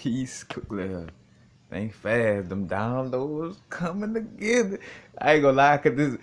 Peace, think fast. Them downloads coming together. I ain't gonna lie, cause this,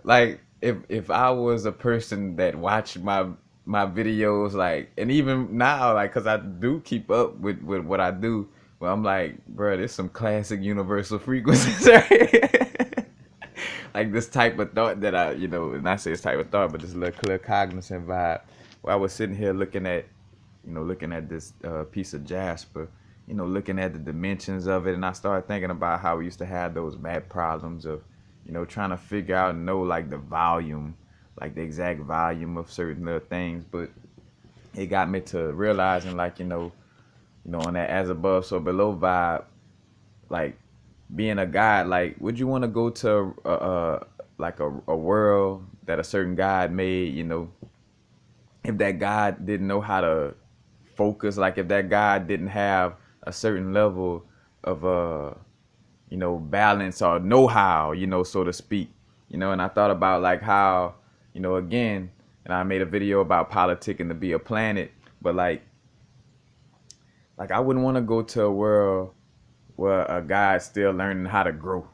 like, if I was a person that watched my videos, like, and even now, like, cause I do keep up with what I do. Well, I'm like, bro, there's some classic universal frequencies, right? Like this type of thought that not say it's type of thought, but this little clear cognizant vibe. Where I was sitting here looking at this piece of jasper, looking at the dimensions of it, and I started thinking about how we used to have those math problems of, trying to figure out and know like the volume, like the exact volume of certain little things. But it got me to realizing, like, on that as above, so below vibe, like being a god, like, would you want to go to like a world that a certain god made, if that god didn't know how to focus, like if that god didn't have a certain level of balance or know-how, so to speak, and I thought about like how, again, and I made a video about politicking to be a planet, but like I wouldn't want to go to a world where a guy's still learning how to grow.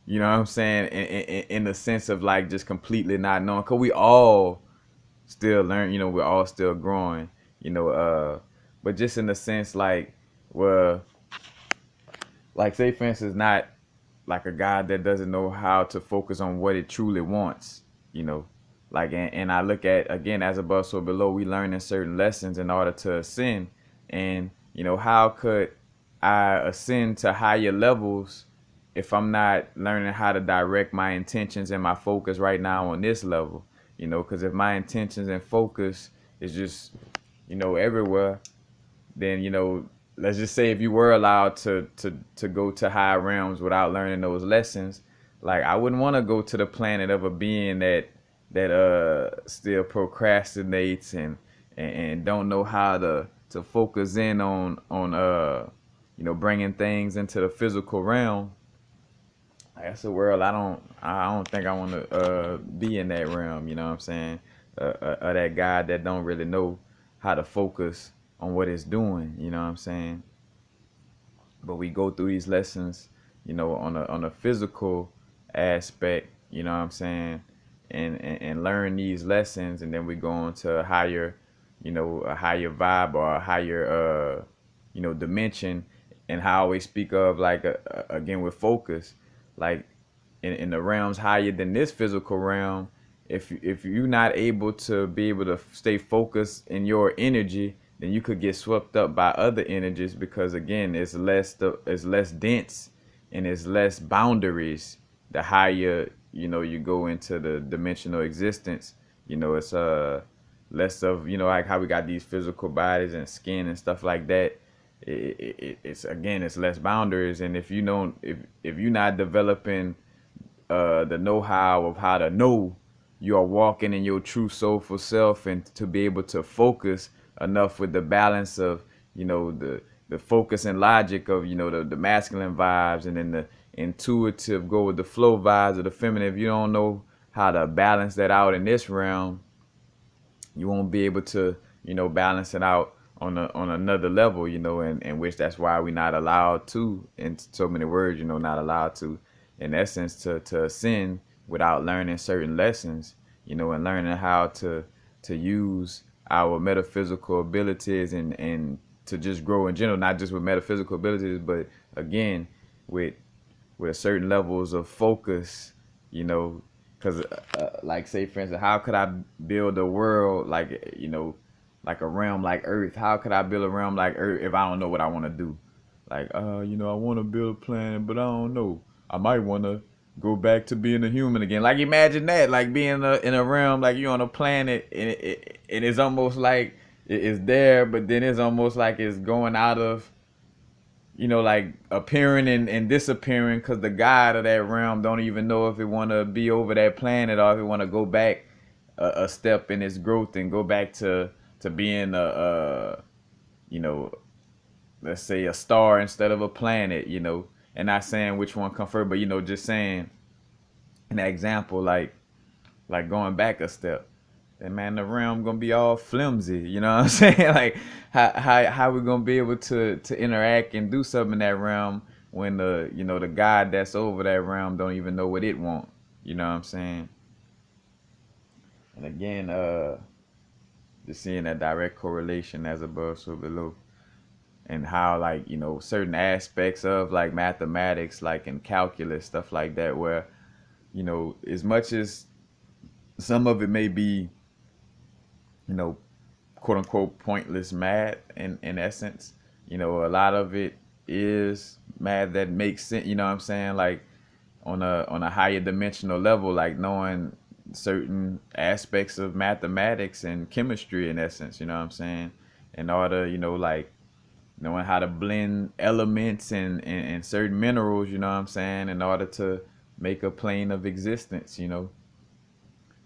You know what I'm saying? In the sense of like just completely not knowing, cause we all still learn. We're all still growing. But just in the sense like, well, like say for instance, not like a guy that doesn't know how to focus on what it truly wants. You know, like and I look at again as above so below. We learning certain lessons in order to ascend, and how could I ascend to higher levels if I'm not learning how to direct my intentions and my focus right now on this level? Because if my intentions and focus is just, everywhere, then, let's just say if you were allowed to go to higher realms without learning those lessons, like I wouldn't want to go to the planet of a being that still procrastinates and don't know how to focus in on bringing things into the physical realm. That's a world I don't think I want to be in that realm. You know what I'm saying? That guy that don't really know how to focus on what it's doing. You know what I'm saying? But we go through these lessons, on a physical aspect. You know what I'm saying? And learn these lessons, and then we go on to a higher vibe or a higher dimension. And how I always speak of like again with focus, like in the realms higher than this physical realm, if you're not able to be able to stay focused in your energy, then you could get swept up by other energies, because again it's less dense and it's less boundaries the higher you go into the dimensional existence. It's less of, like how we got these physical bodies and skin and stuff like that. It's again, it's less boundaries, and if you don't, if you're not developing the know-how of how to know you are walking in your true soulful self, and to be able to focus enough with the balance of the focus and logic of the masculine vibes, and then the intuitive go with the flow vibes of the feminine. If you don't know how to balance that out in this realm, you won't be able to balance it out on another level, and which that's why we're not allowed to, in so many words, not allowed to, in essence, to ascend without learning certain lessons, and learning how to use our metaphysical abilities, and to just grow in general, not just with metaphysical abilities, but again with certain levels of focus, because like say for instance, how could I build a world like like a realm like Earth? How could I build a realm like Earth if I don't know what I want to do? Like I want to build a planet, but I don't know. I might want to go back to being a human again. Like imagine that, like being in a realm, like you're on a planet, and it's almost like it's there, but then it's almost like it's going out of, like appearing and disappearing, because the god of that realm don't even know if it want to be over that planet, or if it want to go back a step in its growth and go back to being you know, let's say a star instead of a planet, and not saying which one come first, but just saying an example, like going back a step. and man, the realm gonna be all flimsy. You know what I'm saying? Like, how we gonna be able to interact and do something in that realm when the the God that's over that realm don't even know what it want. You know what I'm saying? And again, just seeing that direct correlation as above, so below, and how like certain aspects of like mathematics, like in calculus, stuff like that, where as much as some of it may be you know quote unquote pointless math in essence. A lot of it is math that makes sense, you know what I'm saying? Like on a higher dimensional level, like knowing certain aspects of mathematics and chemistry in essence, you know what I'm saying? In order, like knowing how to blend elements and certain minerals, you know what I'm saying, in order to make a plane of existence,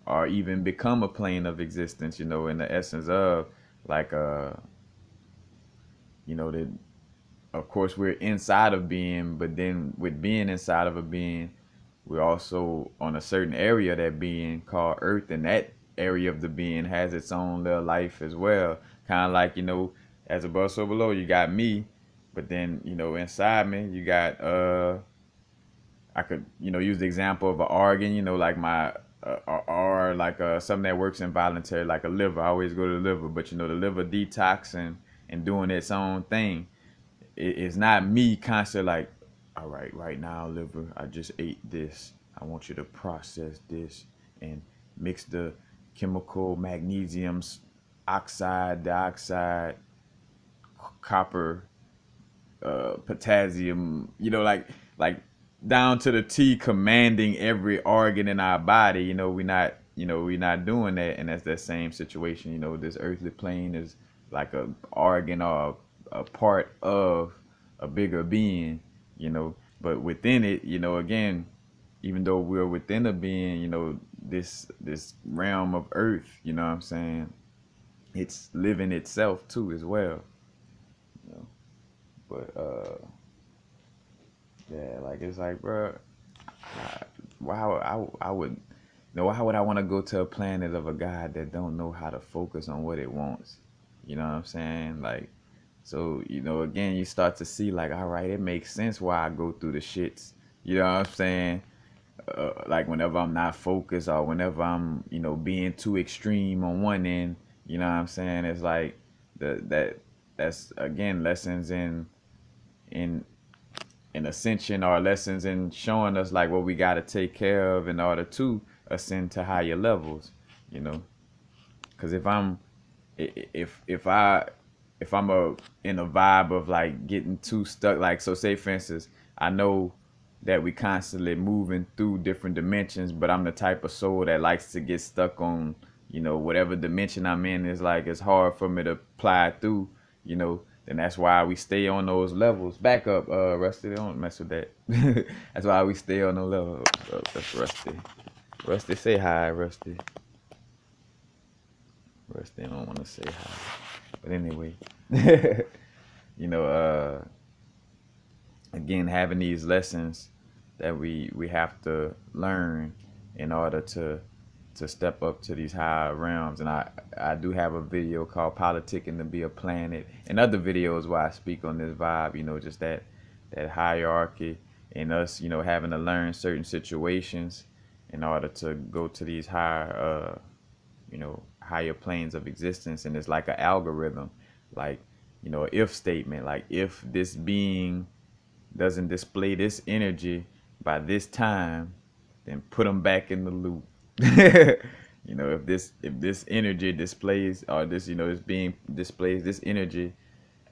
or even become a plane of existence, in the essence of like that of course we're inside of being, but then with being inside of a being, we're also on a certain area of that being called Earth, and that area of the being has its own little life as well. Kind of like, as above so below, you got me, but then, inside me, you got I could, use the example of an organ, like my, or like something that works involuntary, like a liver. I always go to the liver, but the liver detoxing and doing its own thing. It's not me constantly like, all right, right now, liver, I just ate this. I want you to process this and mix the chemical magnesium oxide, dioxide, copper, potassium, like down to the T, commanding every organ in our body. We're not doing that, and that's that same situation. This earthly plane is like a organ or a part of a bigger being. But within it, again, even though we're within a being, this realm of earth, you know what I'm saying, it's living itself too as well. You know? But yeah, like it's like, bro, why I would, why would I want to go to a planet of a God that don't know how to focus on what it wants? You know what I'm saying? Like, so again, you start to see like, all right, it makes sense why I go through the shits. You know what I'm saying? Like whenever I'm not focused or whenever I'm, being too extreme on one end. You know what I'm saying? It's like that's again lessons in in ascension, or lessons in showing us like what we got to take care of in order to ascend to higher levels. You know, because if if I'm in a vibe of like getting too stuck, like, so say for instance, I know that we constantly moving through different dimensions, but I'm the type of soul that likes to get stuck on, whatever dimension I'm in is like it's hard for me to apply through, then that's why we stay on those levels. Back up, Rusty, don't mess with that. That's why we stay on those levels. Oh, that's Rusty. Rusty, say hi, Rusty. Rusty don't want to say hi. But anyway, you know, again, having these lessons that we have to learn in order to step up to these higher realms. And I do have a video called Politicking to Be a Planet, and other videos where I speak on this vibe, just that hierarchy, and us, having to learn certain situations in order to go to these higher higher planes of existence. And it's like an algorithm, like, a if statement, like if this being doesn't display this energy by this time, then put them back in the loop. If this energy displays, or this being displays this energy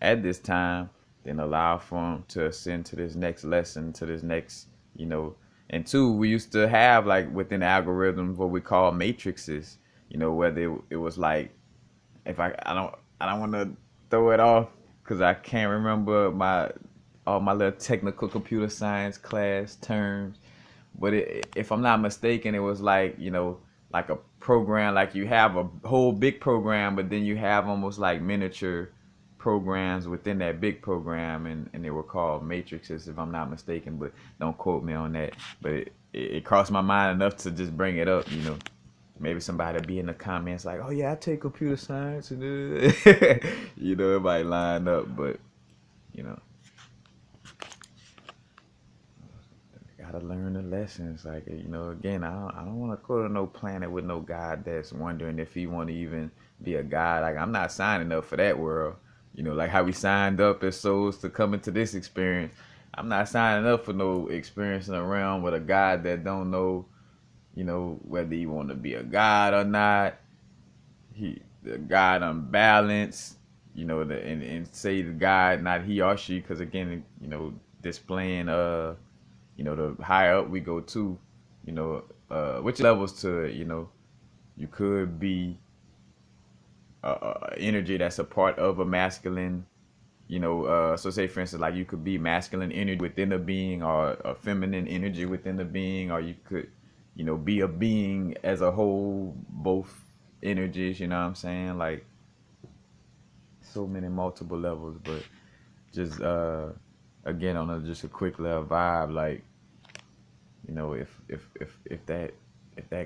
at this time, then allow for them to ascend to this next lesson, to this next, and two, we used to have like within algorithms what we call matrices, whether it was like, if I don't want to throw it off because I can't remember all my little technical computer science class terms, but if I'm not mistaken, it was like, like a program, like you have a whole big program, but then you have almost like miniature programs within that big program, and they were called matrices, if I'm not mistaken, but don't quote me on that. But it crossed my mind enough to just bring it up. maybe somebody be in the comments like, "Oh yeah, I take computer science," and you know, it might line up, but you know, gotta learn the lessons. Like, you know, again, I don't want to go to no planet with no God that's wondering if he want to even be a God. Like, I'm not signing up for that world. You know, like how we signed up as souls to come into this experience. I'm not signing up for no experience in a realm with a God that don't know, you know, whether he want to be a God or not. The God unbalanced, you know, and say the God, not he or she, because again, you know, displaying you know, the higher up we go to, you know, which levels to it, you know, you could be energy that's a part of a masculine, you know, so say for instance, like you could be masculine energy within a being or a feminine energy within a being, or you could, you know, be a being as a whole, both energies, you know what I'm saying? Like so many multiple levels, but just again on just a quick little vibe, like, you know, if that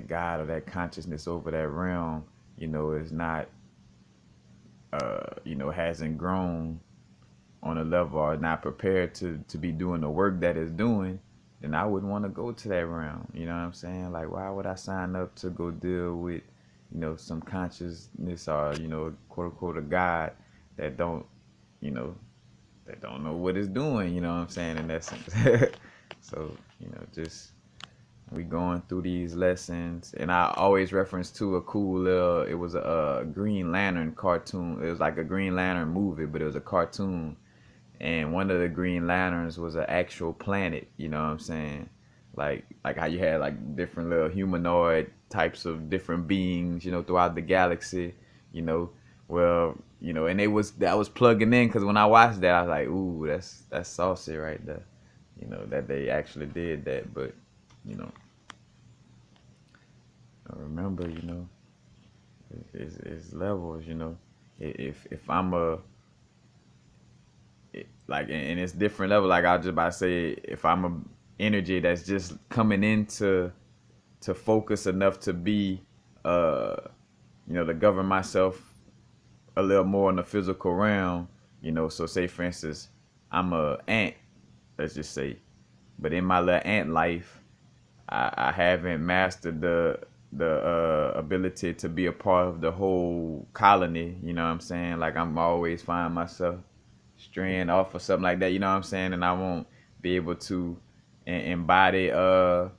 God or that consciousness over that realm, you know, is not you know, hasn't grown on a level or not prepared to be doing the work that it's doing, then I wouldn't want to go to that realm. You know what I'm saying? Like, why would I sign up to go deal with, you know, some consciousness or, you know, quote unquote a God that don't, you know, that don't know what it's doing, you know what I'm saying, in that sense. So, you know, just we going through these lessons, and I always reference to a cool little, it was a Green Lantern cartoon. It was like a Green Lantern movie, but it was a cartoon, and one of the Green Lanterns was an actual planet, you know what I'm saying? Like how you had like different little humanoid types of different beings, you know, throughout the galaxy, you know. Well, you know, and they was that was plugging in because when I watched that, I was like, ooh, that's saucy right there, you know, that they actually did that. But you know, I remember, you know, it's levels, you know. If I'm a like, and it's different level. Like I was just about to say, if I'm a energy that's just coming into to focus enough to be, uh, you know, to govern myself a little more in the physical realm, you know. So say for instance, I'm a ant, let's just say, but in my little ant life, I haven't mastered the ability to be a part of the whole colony. You know what I'm saying? Like I'm always find myself straying off or something like that. You know what I'm saying? And I won't be able to embody the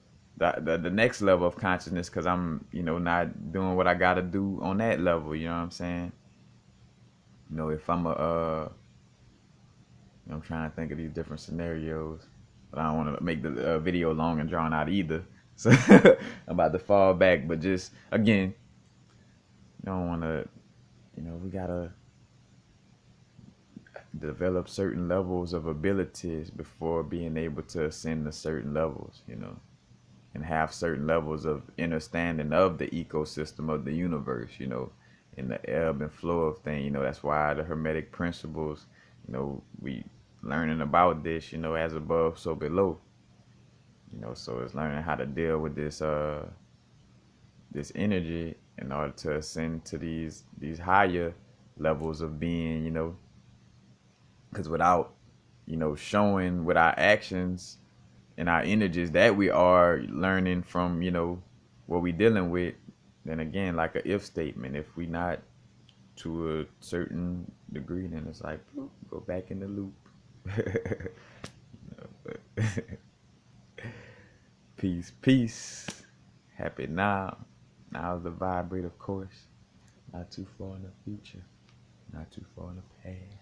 next level of consciousness because I'm, you know, not doing what I gotta do on that level. You know what I'm saying? You know, if I'm you know, I'm trying to think of these different scenarios, but I don't want to make the video long and drawn out either. So I'm about to fall back, but just again, you don't want to, you know, we gotta develop certain levels of abilities before being able to ascend to certain levels, you know, and have certain levels of understanding of the ecosystem of the universe, you know, in the ebb and flow of things. You know, that's why the Hermetic principles, you know, we learning about this, you know, as above, so below. You know, so it's learning how to deal with this energy in order to ascend to these higher levels of being, you know, because without, you know, showing with our actions and our energies that we are learning from, you know, what we dealing with, then again, like a if statement, if we not to a certain degree, then it's like bloop, go back in the loop. You know, but peace, peace. Happy now. Now's the vibrate, of course. Not too far in the future. Not too far in the past.